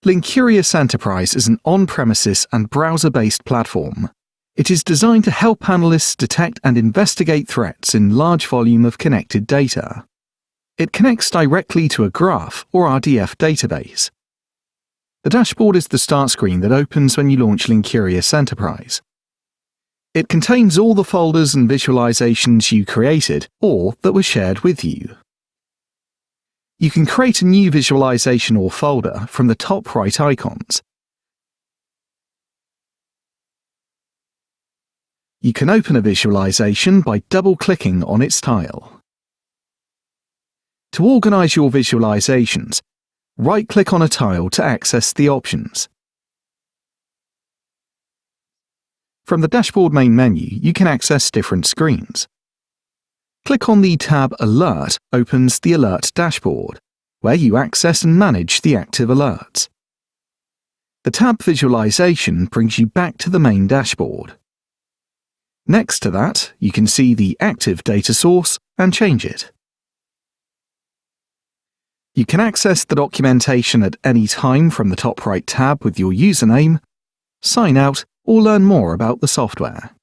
Linkurious Enterprise is an on-premises and browser-based platform. It is designed to help analysts detect and investigate threats in large volume of connected data. It connects directly to a graph or RDF database. The dashboard is the start screen that opens when you launch Linkurious Enterprise. It contains all the folders and visualizations you created or that were shared with you. You can create a new visualization or folder from the top right icons. You can open a visualization by double-clicking on its tile. To organize your visualizations, right-click on a tile to access the options. From the dashboard main menu, you can access different screens. Click on the tab Alert opens the Alert dashboard, where you access and manage the active alerts. The tab Visualization brings you back to the main dashboard. Next to that, you can see the active data source and change it. You can access the documentation at any time from the top right tab with your username, sign out, or learn more about the software.